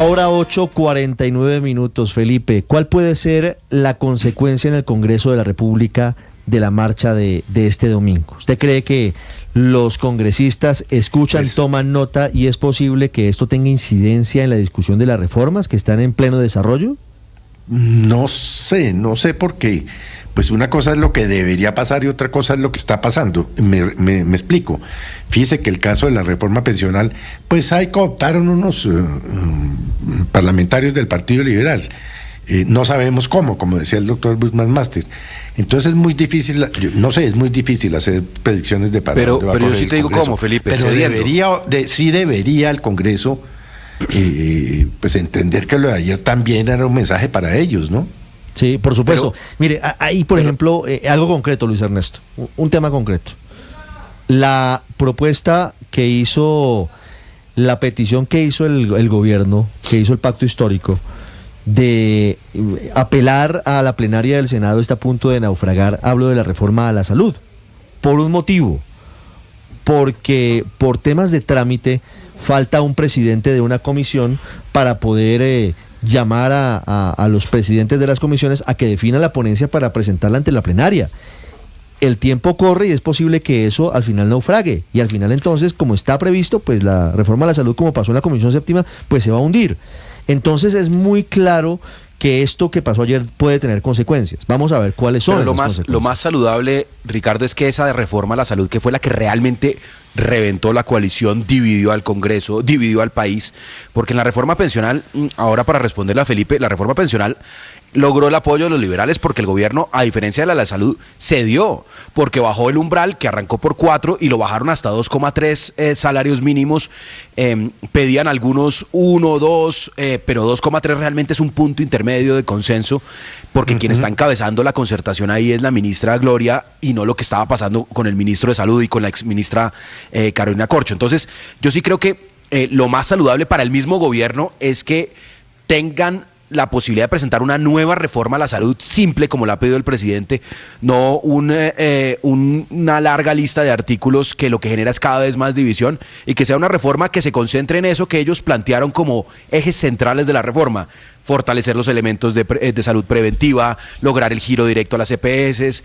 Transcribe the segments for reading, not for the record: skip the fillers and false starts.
Ahora 8:49, Felipe. ¿Cuál puede ser la consecuencia en el Congreso de la República de la marcha de este domingo? ¿Usted cree que los congresistas escuchan, toman nota y es posible que esto tenga incidencia en la discusión de las reformas que están en pleno desarrollo? No sé por qué. Pues una cosa es lo que debería pasar y otra cosa es lo que está pasando. Me explico. Fíjese que el caso de la reforma pensional, pues ahí cooptaron unos parlamentarios del Partido Liberal. No sabemos cómo, como decía el doctor Busman Master. Entonces es muy difícil, es muy difícil hacer predicciones de para pero dónde va a yo correr sí el te digo Congreso. cómo, Felipe. Pero sí debería el Congreso pues entender que lo de ayer también era un mensaje para ellos, ¿no? Sí, por supuesto. Mire, ahí, por ejemplo, algo concreto, Luis Ernesto, un tema concreto. La propuesta que hizo, la petición que hizo el gobierno, que hizo el pacto histórico, de apelar a la plenaria del Senado está a punto de naufragar. Hablo de la reforma a la salud. Por un motivo, porque por temas de trámite falta un presidente de una comisión para poder llamar a los presidentes de las comisiones a que definan la ponencia para presentarla ante la plenaria. El tiempo corre y es posible que eso al final naufrague, y al final entonces, como está previsto, pues la reforma a la salud, como pasó en la Comisión Séptima, pues se va a hundir. Entonces es muy claro que esto que pasó ayer puede tener consecuencias. Vamos a ver cuáles son. Pero lo más saludable, Ricardo, es que esa reforma a la salud, que fue la que realmente reventó la coalición, dividió al Congreso, dividió al país, porque en la reforma pensional, ahora para responderle a Felipe, la reforma pensional logró el apoyo de los liberales porque el gobierno, a diferencia de la de la salud, cedió, porque bajó el umbral, que arrancó por 4 y lo bajaron hasta 2,3 salarios mínimos. Pedían algunos 1, 2, pero 2,3 realmente es un punto intermedio de consenso, porque quien está encabezando la concertación ahí es la ministra Gloria, y no lo que estaba pasando con el ministro de Salud y con la exministra Carolina Corcho. Entonces, yo sí creo que lo más saludable para el mismo gobierno es que tengan la posibilidad de presentar una nueva reforma a la salud simple, como la ha pedido el presidente, no una larga lista de artículos que lo que genera es cada vez más división, y que sea una reforma que se concentre en eso que ellos plantearon como ejes centrales de la reforma: fortalecer los elementos de salud preventiva, lograr el giro directo a las EPS,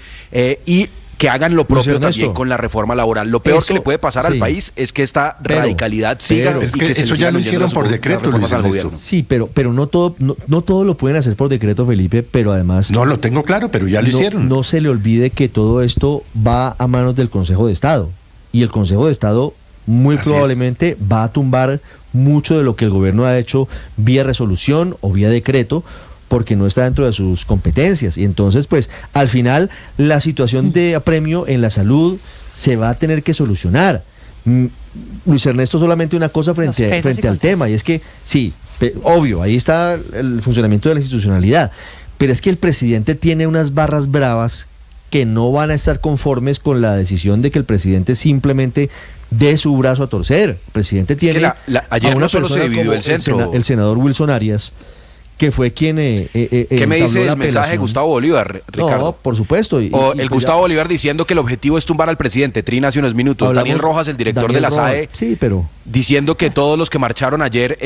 y que hagan lo propio también con la reforma laboral. Lo peor que le puede pasar al país es que esta radicalidad siga, es y que se eso ya lo hicieron por decreto, Luis Ernesto. Sí, pero no todo lo pueden hacer por decreto, Felipe, pero además... No, lo tengo claro, pero ya lo hicieron. No se le olvide que todo esto va a manos del Consejo de Estado, y el Consejo de Estado muy probablemente va a tumbar mucho de lo que el gobierno ha hecho vía resolución o vía decreto, porque no está dentro de sus competencias. Y entonces, pues, al final, la situación de apremio en la salud se va a tener que solucionar. Luis Ernesto, solamente una cosa frente al tema, y es que, sí, obvio, ahí está el funcionamiento de la institucionalidad, pero es que el presidente tiene unas barras bravas que no van a estar conformes con la decisión de que el presidente simplemente dé su brazo a torcer. El presidente tiene ayer no solo se dividió el centro. El senador Wilson Arias, que fue quien ¿qué me dice el mensaje de Gustavo Bolívar, Ricardo? No, por supuesto. Gustavo Bolívar diciendo que el objetivo es tumbar al presidente. Trina hace unos minutos. Daniel Rojas, el director de la SAE, diciendo que todos los que marcharon ayer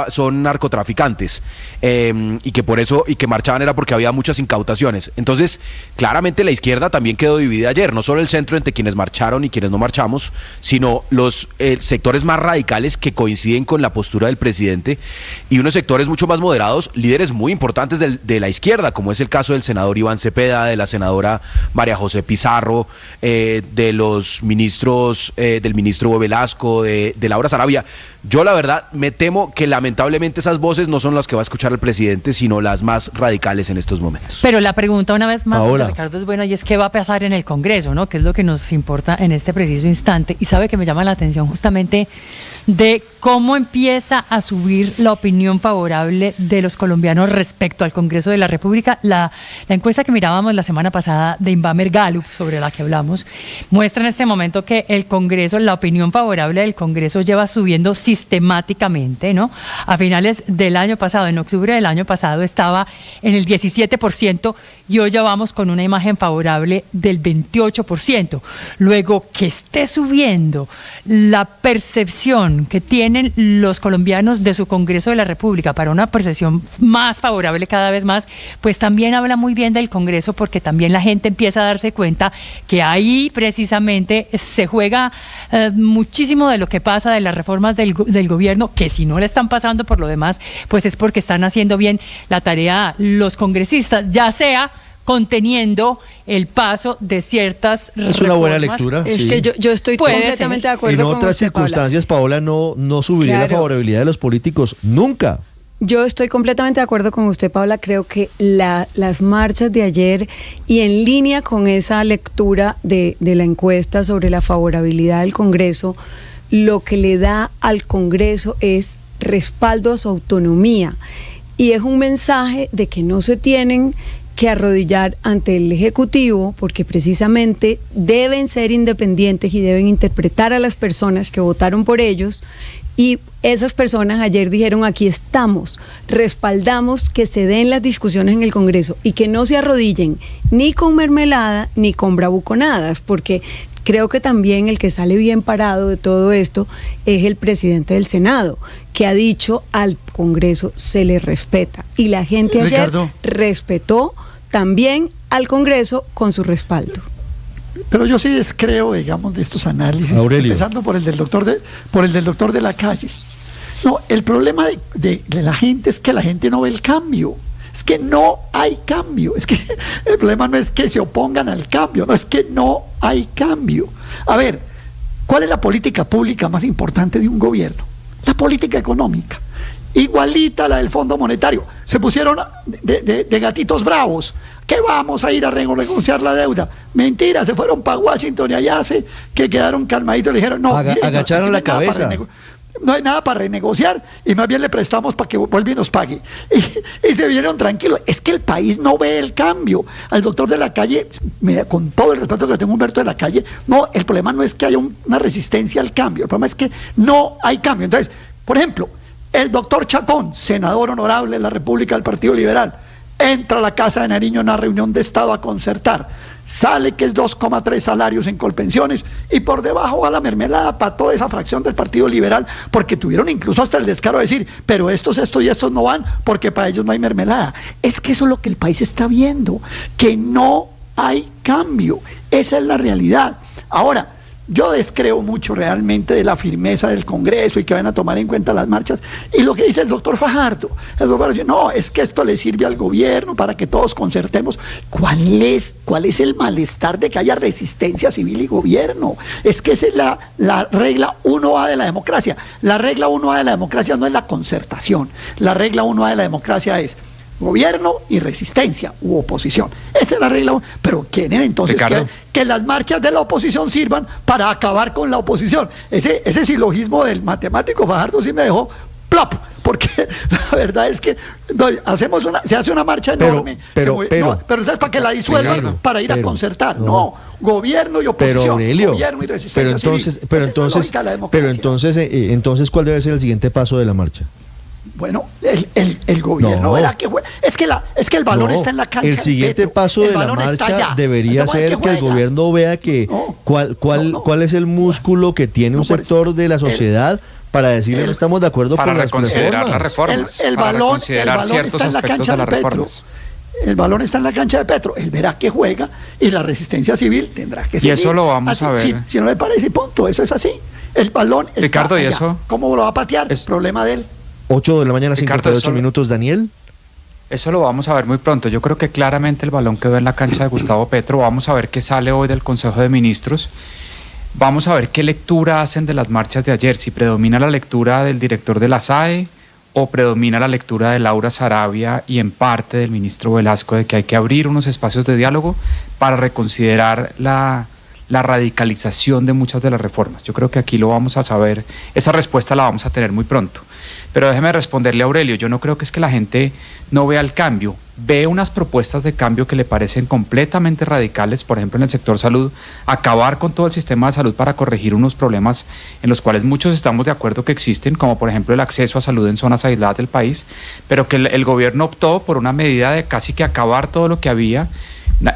son narcotraficantes, y que por eso, y que marchaban era porque había muchas incautaciones. Entonces, claramente la izquierda también quedó dividida ayer, no solo el centro entre quienes marcharon y quienes no marchamos, sino los sectores más radicales que coinciden con la postura del presidente, y unos sectores mucho más moderados, líderes muy importantes de la izquierda, como es el caso del senador Iván Cepeda, de la senadora María José Pizarro, de los ministros, del ministro Velasco, de Laura Sarabia. Yo la verdad me temo que lamentablemente esas voces no son las que va a escuchar el presidente, sino las más radicales en estos momentos. Pero la pregunta una vez más, Ricardo, es buena, y es qué va a pasar en el Congreso, ¿no? Que es lo que nos importa en este preciso instante. Y sabe que me llama la atención justamente de cómo empieza a subir la opinión favorable de los colombianos respecto al Congreso de la República. La encuesta que mirábamos la semana pasada de Inbamer Gallup, sobre la que hablamos, muestra en este momento que el Congreso, la opinión favorable del Congreso lleva subiendo sistemáticamente, ¿no? A finales del año pasado, en octubre del año pasado, estaba en el 17%, y hoy ya vamos con una imagen favorable del 28%. Luego, que esté subiendo la percepción que tienen los colombianos de su Congreso de la República para una percepción más favorable cada vez más, pues también habla muy bien del Congreso, porque también la gente empieza a darse cuenta que ahí precisamente se juega muchísimo de lo que pasa, de las reformas del gobierno, que si no le están pasando por lo demás, pues es porque están haciendo bien la tarea los congresistas, ya sea conteniendo el paso de ciertas reformas. Es una buena lectura. Es sí. que yo estoy completamente de acuerdo con usted. En otras circunstancias, Paola, no subiría la favorabilidad de los políticos nunca. Yo estoy completamente de acuerdo con usted, Paula. Creo que las marchas de ayer, y en línea con esa lectura de la encuesta sobre la favorabilidad del Congreso, lo que le da al Congreso es respaldo a su autonomía. Y es un mensaje de que no se tienen que arrodillar ante el Ejecutivo, porque precisamente deben ser independientes y deben interpretar a las personas que votaron por ellos. Y esas personas ayer dijeron: aquí estamos, respaldamos que se den las discusiones en el Congreso y que no se arrodillen ni con mermelada ni con bravuconadas, porque creo que también el que sale bien parado de todo esto es el presidente del Senado, que ha dicho al Congreso se le respeta. Y la gente ayer, Ricardo, respetó también al Congreso con su respaldo. Pero yo sí descreo, digamos, de estos análisis, Aurelio, empezando por el del doctor de la Calle. No, el problema de la gente es que la gente no ve el cambio. Es que no hay cambio. Es que el problema no es que se opongan al cambio, no, es que no hay cambio. A ver, ¿cuál es la política pública más importante de un gobierno? La política económica. Igualita a la del Fondo Monetario. Se pusieron de gatitos bravos. ¿Qué vamos a ir a renegociar la deuda? Mentira, se fueron para Washington y allá que quedaron calmaditos. Le dijeron, no, agacharon la cabeza. No hay nada para renegociar y más bien le prestamos para que vuelva y nos pague. Y se vieron tranquilos. Es que el país no ve el cambio. Al doctor de la Calle, con todo el respeto que le tengo a Humberto de la Calle, no, el problema no es que haya una resistencia al cambio, el problema es que no hay cambio. Entonces, por ejemplo, el doctor Chacón, senador honorable de la República del Partido Liberal, entra a la Casa de Nariño en una reunión de Estado a concertar, sale que es 2,3 salarios en Colpensiones y por debajo va la mermelada para toda esa fracción del Partido Liberal, porque tuvieron incluso hasta el descaro de decir, pero estos y estos no van porque para ellos no hay mermelada. Es que eso es lo que el país está viendo, que no hay cambio, esa es la realidad. Ahora, yo descreo mucho realmente de la firmeza del Congreso y que van a tomar en cuenta las marchas. Y lo que dice el doctor Fajardo, no, es que esto le sirve al gobierno para que todos concertemos. ¿Cuál es el malestar de que haya resistencia civil y gobierno? Es que esa es la regla 1A de la democracia. La regla 1A de la democracia no es la concertación. La regla 1A de la democracia es gobierno y resistencia u oposición. Esa es la regla. Pero quieren entonces que las marchas de la oposición sirvan para acabar con la oposición. Ese silogismo del matemático Fajardo sí me dejó plop, porque la verdad es que se hace una marcha enorme, pero entonces para que la disuelvan, para ir a concertar. No, gobierno y oposición, pero Aurelio, gobierno y resistencia civil. Pero entonces ¿cuál debe ser el siguiente paso de la marcha? Bueno, el gobierno verá que juega. Es que el balón está en la cancha. El siguiente paso de la marcha debería ser que el gobierno vea que cuál es el músculo que tiene un sector de la sociedad para decirle no estamos de acuerdo con las reformas. El balón está en la cancha de Petro. El balón está en la cancha de Petro. Él verá que juega y la resistencia civil tendrá que seguir. Y eso lo vamos a ver. Si no le parece, punto. Eso es así. El balón está Ricardo, allá. ¿y eso? ¿Cómo lo va a patear? Es problema de él. 8 de la mañana, Ricardo, 58 minutos, Daniel. Eso lo vamos a ver muy pronto. Yo creo que claramente el balón quedó en la cancha de Gustavo Petro. Vamos a ver qué sale hoy del Consejo de Ministros. Vamos a ver qué lectura hacen de las marchas de ayer. Si predomina la lectura del director de la SAE o predomina la lectura de Laura Sarabia y en parte del ministro Velasco de que hay que abrir unos espacios de diálogo para reconsiderar la radicalización de muchas de las reformas. Yo creo que aquí lo vamos a saber, esa respuesta la vamos a tener muy pronto. Pero déjeme responderle a Aurelio, yo no creo que es que la gente no vea el cambio. ve unas propuestas de cambio que le parecen completamente radicales, por ejemplo en el sector salud, acabar con todo el sistema de salud para corregir unos problemas en los cuales muchos estamos de acuerdo que existen, como por ejemplo el acceso a salud en zonas aisladas del país, pero que el gobierno optó por una medida de casi que acabar todo lo que había,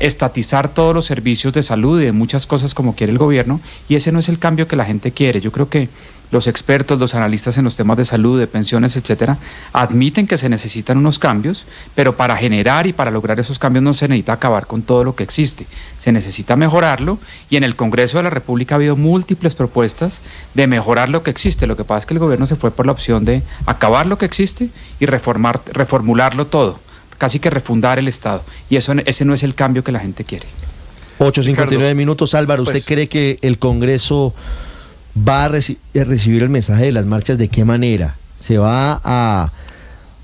estatizar todos los servicios de salud y de muchas cosas como quiere el gobierno, y ese no es el cambio que la gente quiere. Yo creo que los expertos, los analistas en los temas de salud, de pensiones, etcétera, admiten que se necesitan unos cambios, pero para generar y para lograr esos cambios no se necesita acabar con todo lo que existe, se necesita mejorarlo, y en el Congreso de la República ha habido múltiples propuestas de mejorar lo que existe. Lo que pasa es que el gobierno se fue por la opción de acabar lo que existe y reformularlo todo, casi que refundar el Estado, y ese no es el cambio que la gente quiere. 8:59 minutos. Álvaro, ¿usted cree que el Congreso va a recibir el mensaje de las marchas? ¿De qué manera? ¿Se va a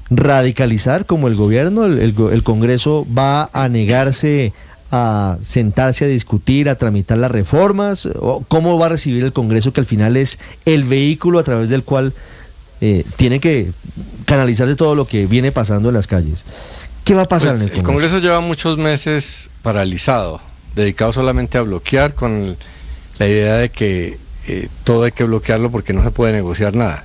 radicalizar como el gobierno? ¿El Congreso va a negarse a sentarse a discutir, a tramitar las reformas? ¿O cómo va a recibir el Congreso, que al final es el vehículo a través del cual tiene que canalizarse todo lo que viene pasando en las calles? ¿Qué va a pasar en el Congreso? El Congreso lleva muchos meses paralizado, dedicado solamente a bloquear, con la idea de que todo hay que bloquearlo porque no se puede negociar nada.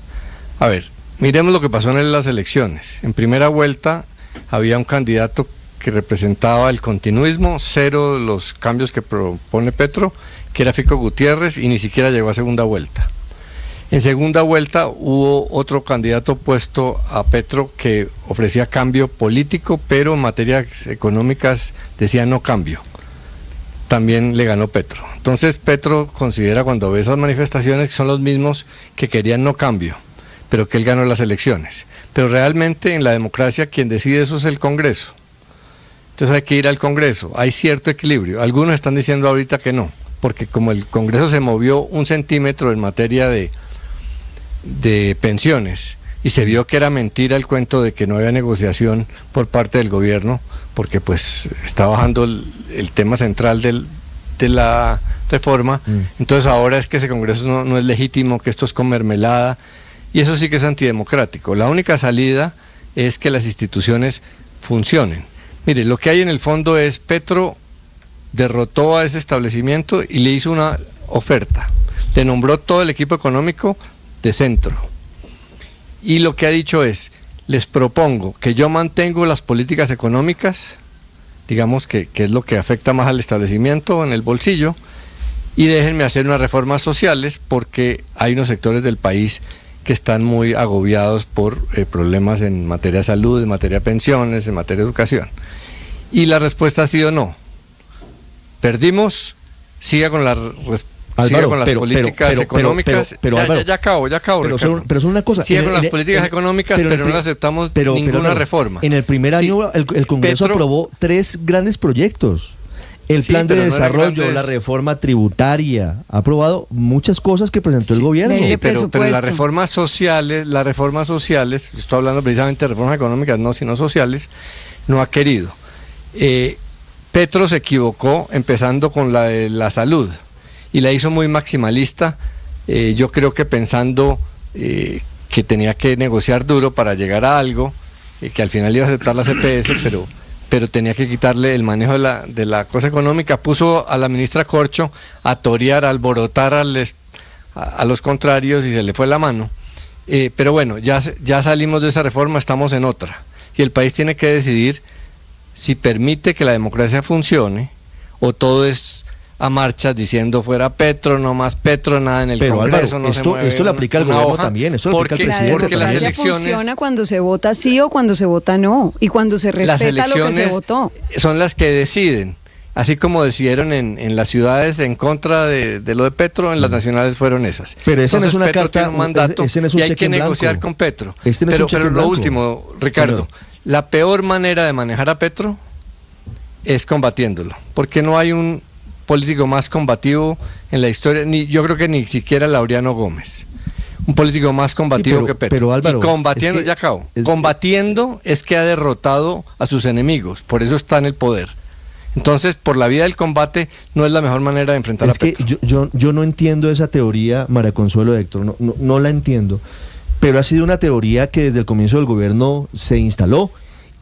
A ver, miremos lo que pasó en las elecciones. En primera vuelta había un candidato que representaba el continuismo, cero los cambios que propone Petro, que era Fico Gutiérrez, y ni siquiera llegó a segunda vuelta. En segunda vuelta hubo otro candidato opuesto a Petro que ofrecía cambio político, pero en materias económicas decía no cambio. También le ganó Petro. Entonces Petro considera, cuando ve esas manifestaciones, que son los mismos que querían no cambio, pero que él ganó las elecciones. Pero realmente en la democracia quien decide eso es el Congreso. Entonces hay que ir al Congreso. Hay cierto equilibrio. Algunos están diciendo ahorita que no, porque como el Congreso se movió 1 centímetro en materia de pensiones y se vio que era mentira el cuento de que no había negociación por parte del gobierno, porque pues está bajando el tema central de la reforma, entonces ahora es que ese Congreso no es legítimo, que esto es con mermelada, y eso sí que es antidemocrático. La única salida es que las instituciones funcionen. Mire, lo que hay en el fondo es Petro derrotó a ese establecimiento y le hizo una oferta, le nombró todo el equipo económico de centro, y lo que ha dicho es: les propongo que yo mantengo las políticas económicas, digamos que es lo que afecta más al establecimiento en el bolsillo, y déjenme hacer unas reformas sociales porque hay unos sectores del país que están muy agobiados por problemas en materia de salud, en materia de pensiones, en materia de educación. Y la respuesta ha sido no. Perdimos, siga con las políticas económicas. Ya acabo. Pero son una cosa. Sigue con las políticas económicas, pero no aceptamos ninguna reforma. En el primer año el Congreso aprobó 3 grandes proyectos. El plan de desarrollo, la reforma tributaria, ha aprobado muchas cosas que presentó el gobierno. Sí, pero las reformas sociales, estoy hablando precisamente de reformas económicas, no, sino sociales, no ha querido. Petro se equivocó empezando con la de la salud y la hizo muy maximalista, yo creo que pensando que tenía que negociar duro para llegar a algo, que al final iba a aceptar la CPS, pero tenía que quitarle el manejo de la cosa económica. Puso a la ministra Corcho a torear, a alborotar a los contrarios, y se le fue la mano. Pero bueno, ya salimos de esa reforma, estamos en otra. Y el país tiene que decidir si permite que la democracia funcione o todo es a marchas diciendo fuera Petro, no más Petro, nada en el Congreso, Álvaro, esto le aplica al gobierno también, esto le aplica al presidente. Porque también. las elecciones funciona cuando se vota sí o cuando se vota no, y cuando se respeta lo que se votó. Son las que deciden, así como decidieron en las ciudades en contra de lo de Petro, en las nacionales fueron esas. Pero esa no es una Petro carta, tiene un mandato, ese no es un y hay cheque que en negociar blanco. con Petro. No es pero lo último, Ricardo, la peor manera de manejar a Petro es combatiéndolo, porque no hay un político más combativo en la historia, yo creo que ni siquiera Laureano Gómez, un político más combativo que Petro. Pero Álvaro, y combatiendo, combatiendo es que ha derrotado a sus enemigos, por eso está en el poder. Entonces, por la vía del combate no es la mejor manera de enfrentar a Petro. Es que yo no entiendo esa teoría, María Consuelo, Héctor, no la entiendo, pero ha sido una teoría que desde el comienzo del gobierno se instaló,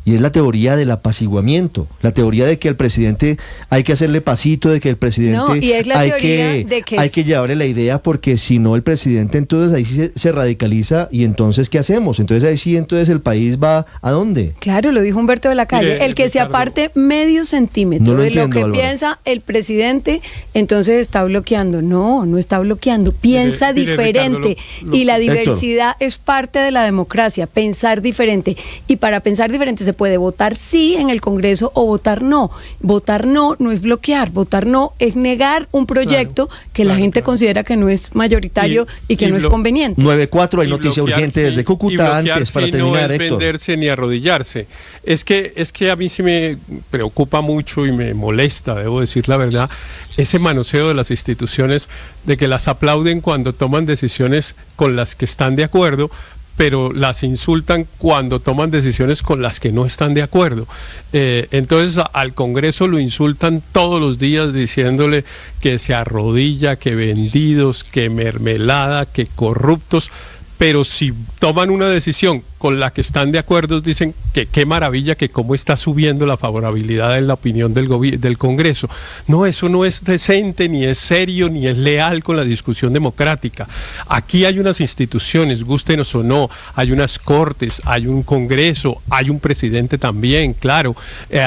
y es la teoría del apaciguamiento, la teoría de que al presidente hay que hacerle pasito, de que el presidente y es la teoría de que hay que llevarle la idea, porque si no el presidente entonces ahí sí se radicaliza, y entonces ¿qué hacemos? Entonces ahí sí, entonces el país va ¿a dónde? Claro, lo dijo Humberto de la Calle, Mire, el que se Ricardo, aparte medio centímetro No lo de lo entiendo, que Álvaro. piensa el presidente, entonces está bloqueando. No está bloqueando, piensa Mire, diferente, Ricardo, y la Héctor. diversidad es parte de la democracia, pensar diferente, y para pensar diferente se puede votar sí en el Congreso o votar no. Votar no es bloquear, votar no es negar un proyecto que la gente considera que no es mayoritario y que no es conveniente. 9-4, hay Y noticia bloquear urgente sí, desde y Cúcuta, bloquear antes para sí terminar, no es Héctor. venderse ni arrodillarse. Es que a mí sí me preocupa mucho y me molesta, debo decir la verdad, ese manoseo de las instituciones, de que las aplauden cuando toman decisiones con las que están de acuerdo, pero las insultan cuando toman decisiones con las que no están de acuerdo. Entonces al Congreso lo insultan todos los días diciéndole que se arrodilla, que vendidos, que mermelada, que corruptos, pero si toman una decisión con la que están de acuerdo, dicen que qué maravilla, que cómo está subiendo la favorabilidad en la opinión del Congreso. No, eso no es decente, ni es serio, ni es leal con la discusión democrática. Aquí hay unas instituciones, gústenos o no, hay unas cortes, hay un Congreso, hay un presidente también, claro,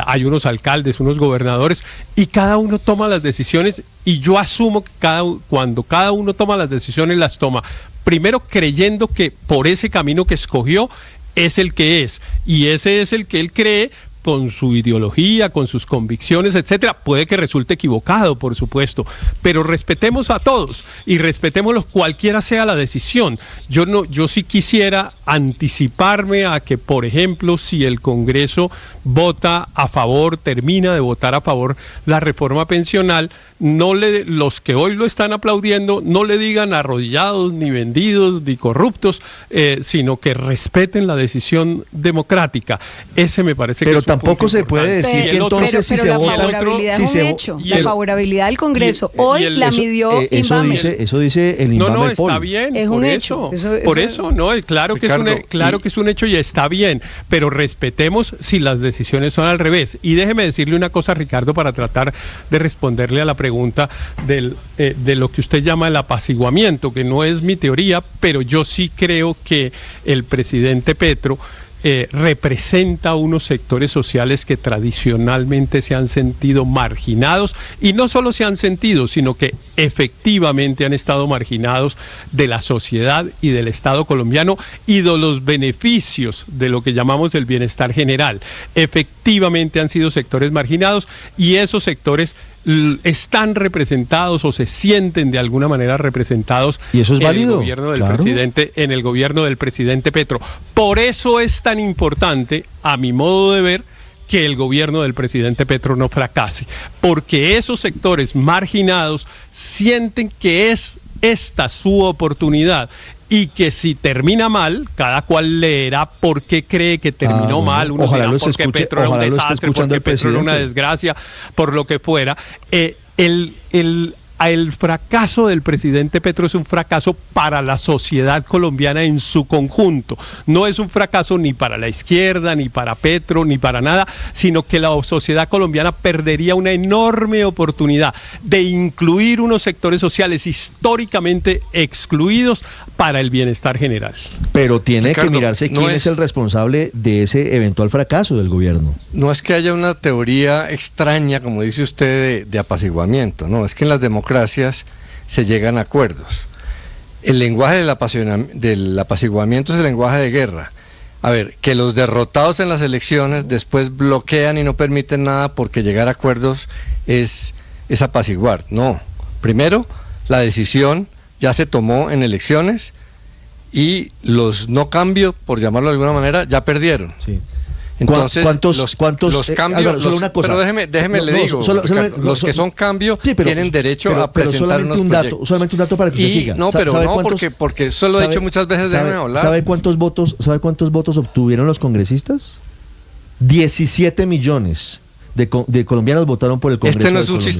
hay unos alcaldes, unos gobernadores, y cada uno toma las decisiones, y yo asumo que cuando cada uno toma las decisiones, las toma primero creyendo que por ese camino que escogió es el que es, y ese es el que él cree con su ideología, con sus convicciones, etcétera. Puede que resulte equivocado, por supuesto, pero respetemos a todos y respetémoslos cualquiera sea la decisión. Yo sí quisiera anticiparme a que, por ejemplo, si el Congreso vota a favor, termina de votar a favor la reforma pensional, los que hoy lo están aplaudiendo no le digan arrodillados, ni vendidos, ni corruptos, sino que respeten la decisión democrática. Ese me parece que Pero es un tampoco punto se puede importante. decir que entonces si pero se la vota, favorabilidad si es un se hecho. y La el- favorabilidad del Congreso y hoy el- la eso- midió eso Invamer. dice el No, Invamer está Poll. bien, Es un por hecho. eso. Eso- Por eso, no, claro que Ricardo, es un hecho y está bien, pero respetemos si las decisiones son al revés. Y déjeme decirle una cosa, Ricardo, para tratar de responderle a la pregunta de lo que usted llama el apaciguamiento, que no es mi teoría, pero yo sí creo que el presidente Petro representa unos sectores sociales que tradicionalmente se han sentido marginados, y no solo se han sentido, sino que efectivamente han estado marginados de la sociedad y del Estado colombiano y de los beneficios de lo que llamamos el bienestar general. Efectivamente han sido sectores marginados, y esos sectores están representados o se sienten de alguna manera representados ¿Y eso es en válido? el gobierno del Claro. presidente, en el gobierno del presidente Petro. Por eso es tan importante, a mi modo de ver, que el gobierno del presidente Petro no fracase, porque esos sectores marginados sienten que es esta su oportunidad, y que si termina mal, cada cual leerá por qué cree que terminó bueno. mal. Unos Ojalá dirán los porque escuche, Petro era un ojalá lo esté desastre, escuchando porque el Petro era una presidente. desgracia, por lo que fuera. El fracaso del presidente Petro es un fracaso para la sociedad colombiana en su conjunto. No es un fracaso ni para la izquierda, ni para Petro, ni para nada, sino que la sociedad colombiana perdería una enorme oportunidad de incluir unos sectores sociales históricamente excluidos para el bienestar general. Pero tiene Ricardo, que mirarse no quién es el responsable de ese eventual fracaso del gobierno. No es que haya una teoría extraña, como dice usted, de apaciguamiento, no, es que en las democracias se llegan a acuerdos. El lenguaje del apaciguamiento es el lenguaje de guerra. A ver, que los derrotados en las elecciones después bloquean y no permiten nada porque llegar a acuerdos es apaciguar. No, primero la decisión ya se tomó en elecciones y los no cambio, por llamarlo de alguna manera, ya perdieron. Sí. Entonces, ¿Cuántos los cambios, Álvaro, solo una cosa. pero déjeme No, le digo, solamente- los que son cambio Sí, pero- tienen derecho pero a presentar solamente unos un dato, proyectos. solamente un dato para que usted siga. No, pero ¿Sabe no, cuántos- porque eso lo he dicho muchas veces, déjeme hablar. ¿Sabe cuántos votos obtuvieron los congresistas? 17 millones de colombianos votaron por el Congreso. Esto no de es un Colombia.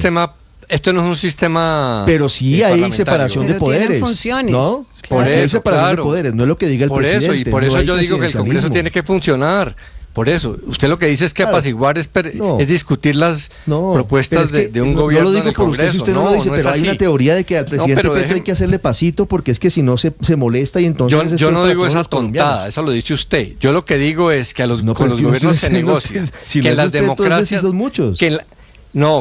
sistema Pero sí hay parlamentario. separación de Pero tienen poderes, funciones. ¿no? Por Aquí hay eso, separación claro. de poderes, no es lo que diga el Por presidente. eso, y por no eso hay yo digo que el Congreso presidencialismo. tiene que funcionar. Por eso, usted lo que dice es que apaciguar es discutir las propuestas de un gobierno. No lo digo por usted si usted no lo dice, pero hay una teoría de que al presidente Petro hay que hacerle pasito porque es que si no se molesta y entonces... Yo no digo esa tontada, eso lo dice usted. Yo lo que digo es que con los gobiernos se negocia. Que las democracias...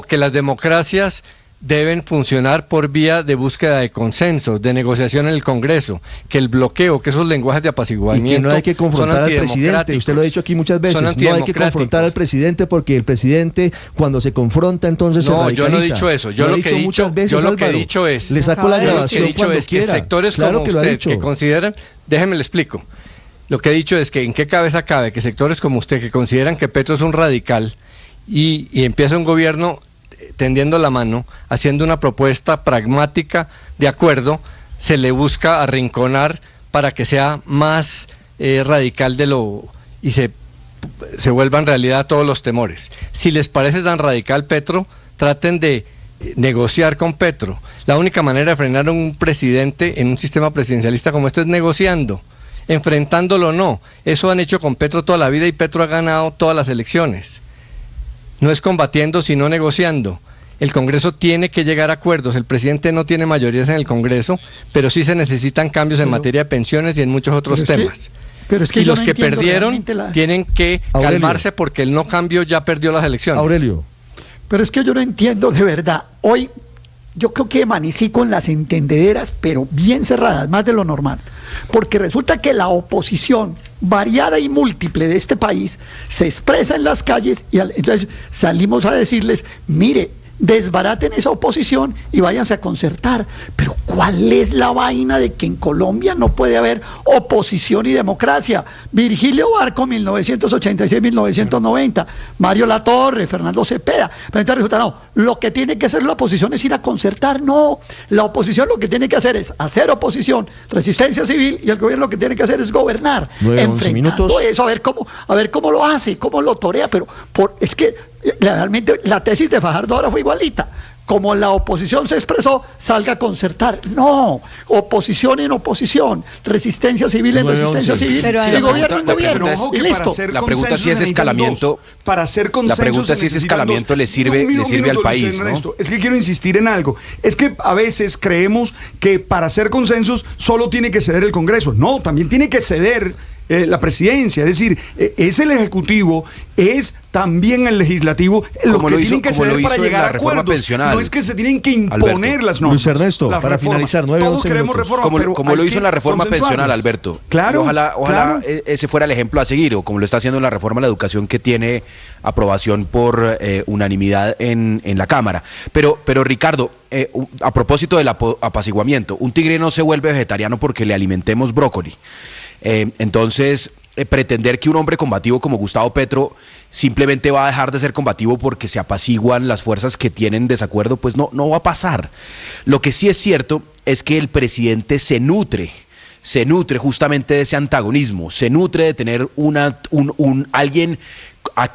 Que las democracias deben funcionar por vía de búsqueda de consensos, de negociación en el Congreso, que el bloqueo, que esos lenguajes de apaciguamiento, y que no hay que confrontar al presidente. Usted lo ha dicho aquí muchas veces, no hay que confrontar al presidente porque el presidente cuando se confronta entonces se radicaliza. Yo no he dicho eso. Yo lo que he dicho es, le saco la grabación cuando quiera. Que sectores como usted que consideran, déjeme le explico. Lo que he dicho es que en qué cabeza cabe que sectores como usted que consideran que Petro es un radical y empieza un gobierno tendiendo la mano, haciendo una propuesta pragmática de acuerdo, se le busca arrinconar para que sea más radical y se vuelvan realidad todos los temores. Si les parece tan radical Petro, traten de negociar con Petro. La única manera de frenar a un presidente en un sistema presidencialista como este es negociando, enfrentándolo no. Eso han hecho con Petro toda la vida y Petro ha ganado todas las elecciones. No es combatiendo, sino negociando. El Congreso tiene que llegar a acuerdos. El presidente no tiene mayorías en el Congreso, pero sí se necesitan cambios en materia de pensiones y en muchos otros temas. Y los que perdieron tienen que calmarse porque el no cambio ya perdió las elecciones. Aurelio. Pero es que yo no entiendo de verdad. Hoy yo creo que amanecí con las entendederas, pero bien cerradas, más de lo normal. Porque resulta que la oposición variada y múltiple de este país se expresa en las calles y entonces salimos a decirles, mire, desbaraten esa oposición y váyanse a concertar. Pero ¿cuál es la vaina de que en Colombia no puede haber oposición y democracia? Virgilio Barco, 1986-1990, Mario Latorre, Fernando Cepeda. Pero entonces resulta, no, lo que tiene que hacer la oposición es ir a concertar. No, la oposición lo que tiene que hacer es hacer oposición, resistencia civil, y el gobierno lo que tiene que hacer es gobernar, enfrentando eso, a ver cómo lo hace, cómo lo torea. Pero es que realmente la tesis de Fajardo ahora fue igualita. Como la oposición se expresó, salga a concertar. No, oposición en oposición, resistencia civil en resistencia civil, y gobierno en gobierno. Y listo. La pregunta si ese escalamiento, le sirve al país, ¿no? Es que quiero insistir en algo. Es que a veces creemos que para hacer consensos solo tiene que ceder el Congreso. No, también tiene que ceder la presidencia, es decir, es el Ejecutivo, es también el Legislativo los que tienen que ceder para llegar a acuerdos. No es que se tienen que imponer las normas. Luis Ernesto, para finalizar, todos queremos reforma, como lo hizo en la reforma pensional, Alberto. Claro. Ojalá ese fuera el ejemplo a seguir, o como lo está haciendo en la reforma a la educación que tiene aprobación por unanimidad en la Cámara. Pero Ricardo, a propósito del apaciguamiento, un tigre no se vuelve vegetariano porque le alimentemos brócoli. Entonces, pretender que un hombre combativo como Gustavo Petro simplemente va a dejar de ser combativo porque se apaciguan las fuerzas que tienen desacuerdo, pues no va a pasar. Lo que sí es cierto es que el presidente se nutre justamente de ese antagonismo, se nutre de tener alguien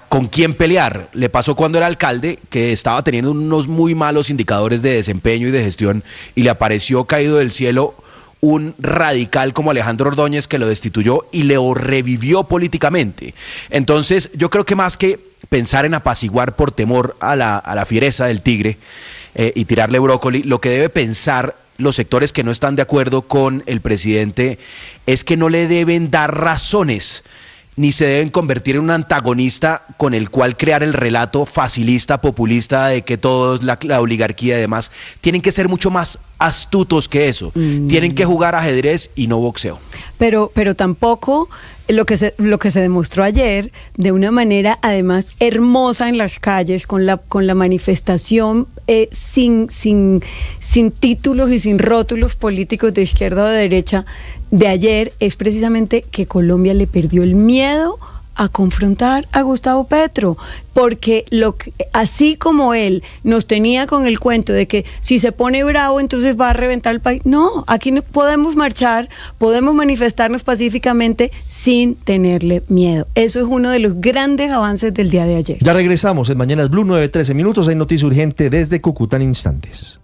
con quien pelear. Le pasó cuando era alcalde, que estaba teniendo unos muy malos indicadores de desempeño y de gestión, y le apareció caído del cielo un radical como Alejandro Ordóñez que lo destituyó y le revivió políticamente. Entonces, yo creo que más que pensar en apaciguar por temor a la fiereza del tigre y tirarle brócoli, lo que debe pensar los sectores que no están de acuerdo con el presidente es que no le deben dar razones, ni se deben convertir en un antagonista con el cual crear el relato facilista, populista de que todos, la oligarquía y demás. Tienen que ser mucho más astutos que eso. Tienen que jugar ajedrez y no boxeo. Pero tampoco lo que se demostró ayer de una manera además hermosa en las calles con la manifestación sin títulos y sin rótulos políticos de izquierda o de derecha de ayer, es precisamente que Colombia le perdió el miedo a confrontar a Gustavo Petro, porque así como él nos tenía con el cuento de que si se pone bravo entonces va a reventar el país, no, aquí no podemos marchar, podemos manifestarnos pacíficamente sin tenerle miedo. Eso es uno de los grandes avances del día de ayer. Ya regresamos en Mañanas Blue, 9:13 minutos, hay noticia urgente desde Cúcuta en instantes.